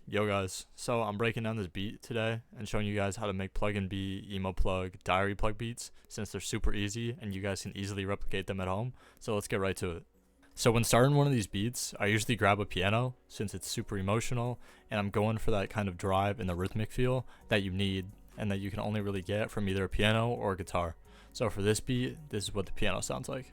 Yo guys, so I'm breaking down this beat today and showing you guys how to make pluggnb, emoplugg, diaryplugg beats since they're super easy and you guys can easily replicate them at home. So let's get right to it. So when starting one of these beats, I usually grab a piano since it's super emotional and I'm going for that kind of drive and the rhythmic feel that you need and that you can only really get from either a piano or a guitar. So for this beat, this is what the piano sounds like.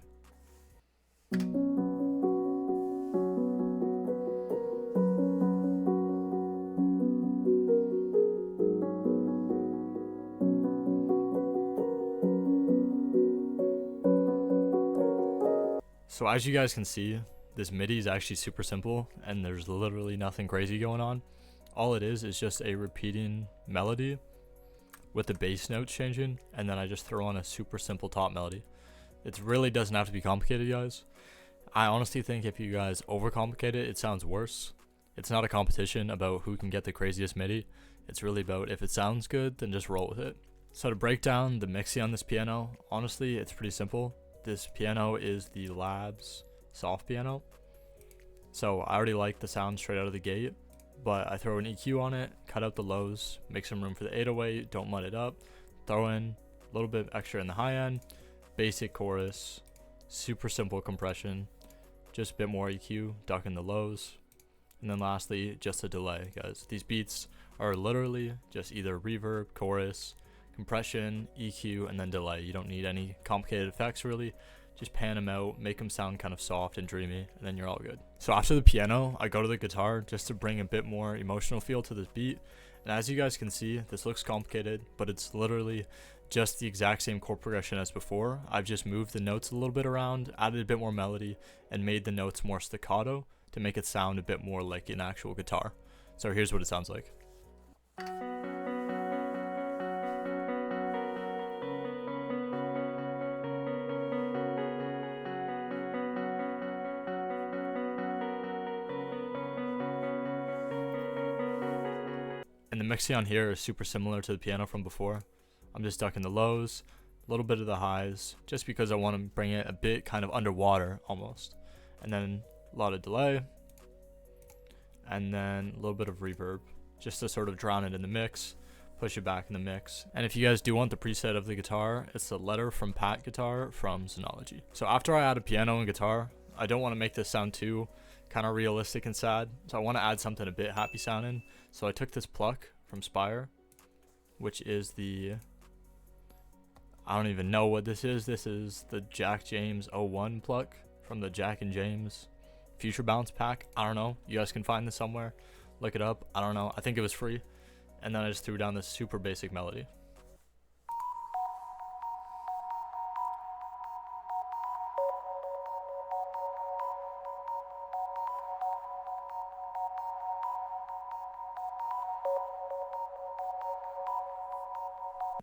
So as you guys can see, this MIDI is actually super simple and there's literally nothing crazy going on. All it is just a repeating melody with the bass notes changing, and then I just throw on a super simple top melody. It really doesn't have to be complicated, guys. I honestly think if you guys overcomplicate it, it sounds worse. It's not a competition about who can get the craziest MIDI. It's really about if it sounds good, then just roll with it. So to break down the mixing on this piano, honestly, it's pretty simple. This piano is the Labs soft piano. So I already like the sound straight out of the gate, but I throw an EQ on it, cut out the lows, make some room for the 808, don't mud it up, throw in a little bit extra in the high end, basic chorus, super simple compression, just a bit more EQ, duck in the lows, and then lastly, just a delay, guys. These beats are literally just either reverb, chorus, compression, EQ, and then delay. You don't need any complicated effects really. Just pan them out, make them sound kind of soft and dreamy, and then you're all good. So after the piano, I go to the guitar just to bring a bit more emotional feel to this beat. And as you guys can see, this looks complicated, but it's literally just the exact same chord progression as before. I've just moved the notes a little bit around, added a bit more melody, and made the notes more staccato to make it sound a bit more like an actual guitar. So here's what it sounds like. And the mixing on here is super similar to the piano from before. I'm just ducking the lows, a little bit of the highs, just because I want to bring it a bit kind of underwater almost. And then a lot of delay, and then a little bit of reverb, just to sort of drown it in the mix, push it back in the mix. And if you guys do want the preset of the guitar, it's the Letter from Pat guitar from Synology. So after I add a piano and guitar, I don't want to make this sound too kind of realistic and sad, so I want to add something a bit happy sounding. So I took this pluck from Spire, which is the, I don't even know what this is. This is the Jack James 01 pluck from the Jack and James Future Bounce pack. I don't know, you guys can find this somewhere, look it up. I don't know, I think it was free. And then I just threw down this super basic melody.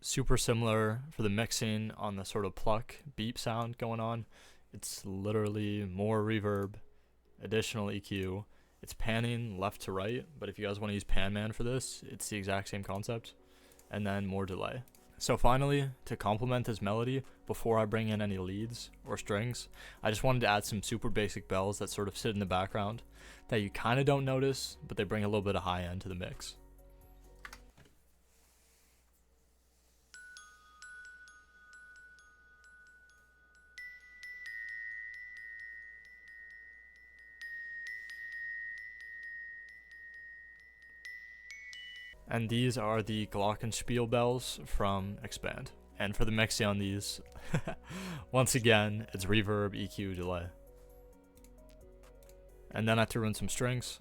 Super similar for the mixing on the sort of pluck beep sound going on. It's literally more reverb, additional EQ. It's panning left to right, but if you guys want to use Pan Man for this, it's the exact same concept. And then more delay. So finally, to complement this melody, before I bring in any leads or strings, I just wanted to add some super basic bells that sort of sit in the background that you kind of don't notice, but they bring a little bit of high end to the mix. And these are the glockenspiel bells from Expand. And for the mixing on these, once again, it's reverb, EQ, delay. And then I threw in some strings.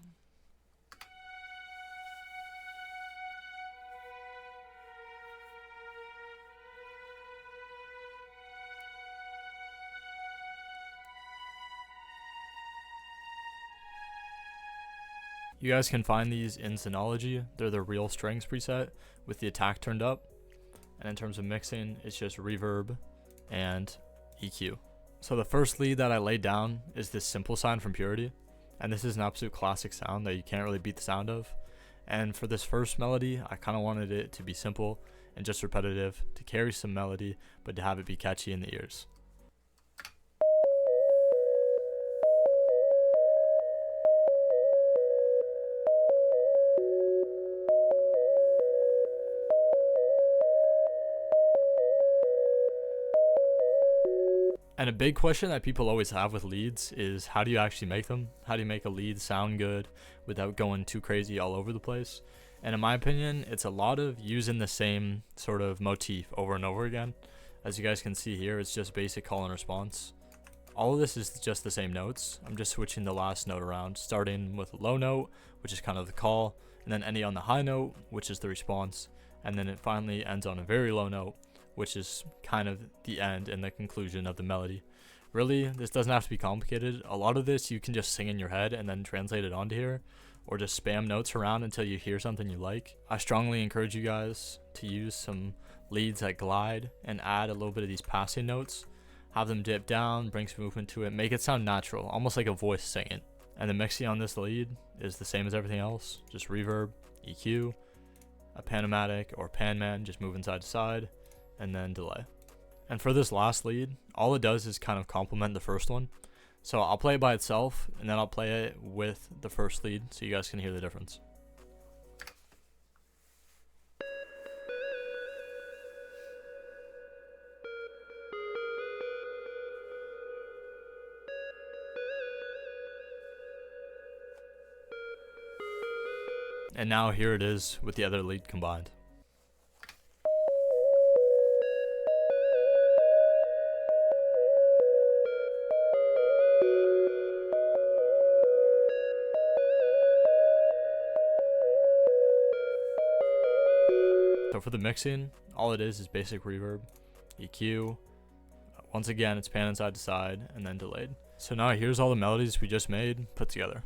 You guys can find these in Synology. They're the real strings preset with the attack turned up. And in terms of mixing, it's just reverb and EQ. So the first lead that I laid down is this simple sign from Purity. And this is an absolute classic sound that you can't really beat the sound of. And for this first melody, I kind of wanted it to be simple and just repetitive, to carry some melody, but to have it be catchy in the ears. And a big question that people always have with leads is, how do you actually make them? How do you make a lead sound good without going too crazy all over the place? And in my opinion, it's a lot of using the same sort of motif over and over again. As you guys can see here, it's just basic call and response. All of this is just the same notes. I'm just switching the last note around, starting with a low note, which is kind of the call, and then ending on the high note, which is the response, and then it finally ends on a very low note, which is kind of the end and the conclusion of the melody. Really, this doesn't have to be complicated. A lot of this you can just sing in your head and then translate it onto here, or just spam notes around until you hear something you like. I strongly encourage you guys to use some leads that glide and add a little bit of these passing notes. Have them dip down, bring some movement to it, make it sound natural, almost like a voice singing. And the mixing on this lead is the same as everything else, just reverb, EQ, a panomatic or panman, just moving side to side, and then delay. And for this last lead, all it does is kind of complement the first one. So I'll play it by itself, and then I'll play it with the first lead so you guys can hear the difference. And now here it is with the other lead combined. So for the mixing, all it is basic reverb, EQ. Once again, it's panning side to side and then delayed. So now here's all the melodies we just made put together.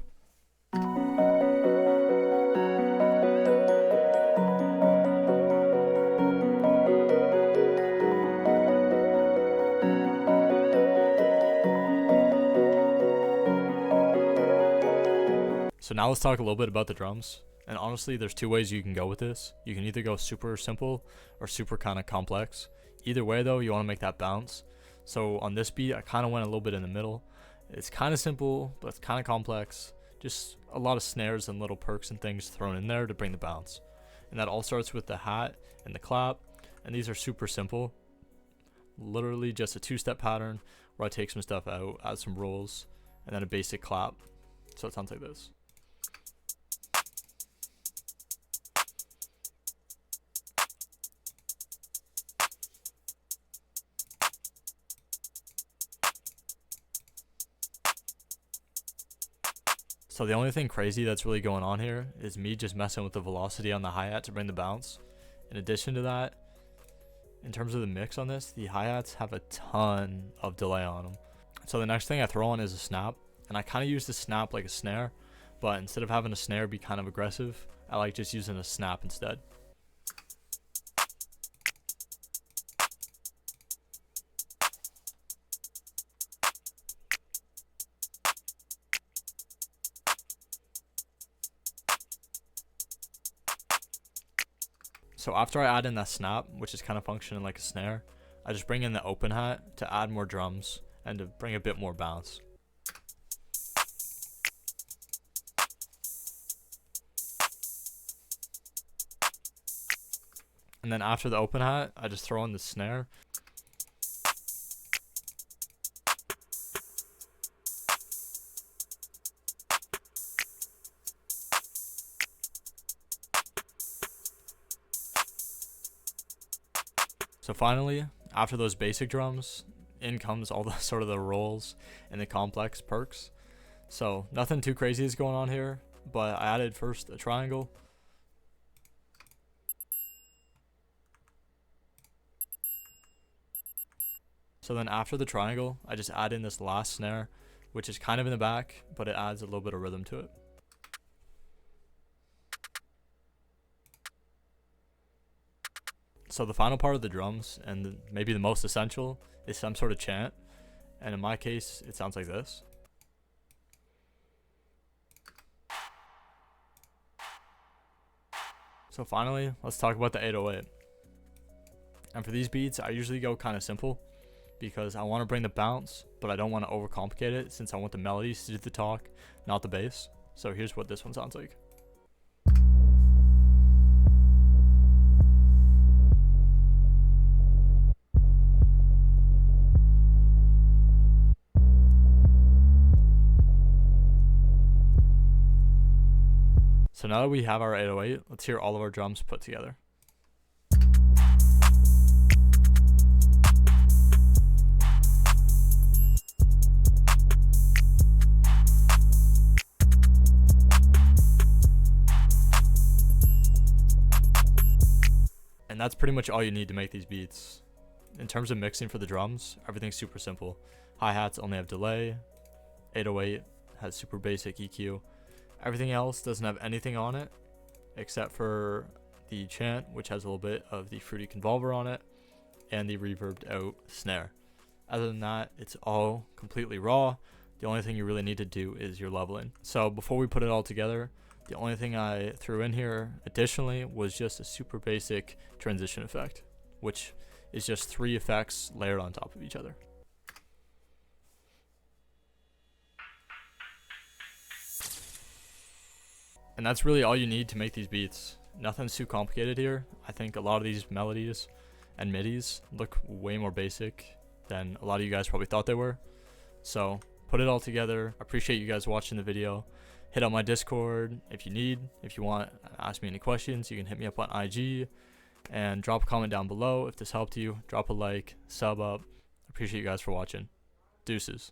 So now let's talk a little bit about the drums. And honestly, there's two ways you can go with this. You can either go super simple or super kind of complex. Either way though, you want to make that bounce. So on this beat, I kind of went a little bit in the middle. It's kind of simple, but it's kind of complex. Just a lot of snares and little perks and things thrown in there to bring the bounce. And that all starts with the hat and the clap. And these are super simple. Literally just a two-step pattern where I take some stuff out, add some rolls, and then a basic clap. So it sounds like this. So the only thing crazy that's really going on here is me just messing with the velocity on the hi-hat to bring the bounce. In addition to that, in terms of the mix on this, the hi-hats have a ton of delay on them. So the next thing I throw on is a snap, and I kind of use the snap like a snare, but instead of having a snare be kind of aggressive, I like just using a snap instead. So after I add in that snap, which is kind of functioning like a snare, I just bring in the open hat to add more drums and to bring a bit more bounce. And then after the open hat, I just throw in the snare. So finally, after those basic drums, in comes all the sort of the rolls and the complex perks. So nothing too crazy is going on here, but I added first a triangle. So then after the triangle, I just add in this last snare, which is kind of in the back, but it adds a little bit of rhythm to it. So the final part of the drums, and maybe the most essential, is some sort of chant. And in my case, it sounds like this. So finally, let's talk about the 808. And for these beats, I usually go kind of simple because I want to bring the bounce, but I don't want to overcomplicate it since I want the melodies to do the talk, not the bass. So here's what this one sounds like. So now that we have our 808, let's hear all of our drums put together. And that's pretty much all you need to make these beats. In terms of mixing for the drums, everything's super simple. Hi-hats only have delay, 808 has super basic EQ. Everything else doesn't have anything on it except for the chant, which has a little bit of the fruity convolver on it, and the reverbed out snare. Other than that, it's all completely raw. The only thing you really need to do is your leveling. So before we put it all together, the only thing I threw in here additionally was just a super basic transition effect, which is just 3 effects layered on top of each other. And that's really all you need to make these beats. Nothing's too complicated here. I think a lot of these melodies and midis look way more basic than a lot of you guys probably thought they were. So put it all together. I appreciate you guys watching the video. Hit up my Discord if you want, ask me any questions. You can hit me up on IG and drop a comment down below. If this helped you, drop a like, sub up. I appreciate you guys for watching. Deuces.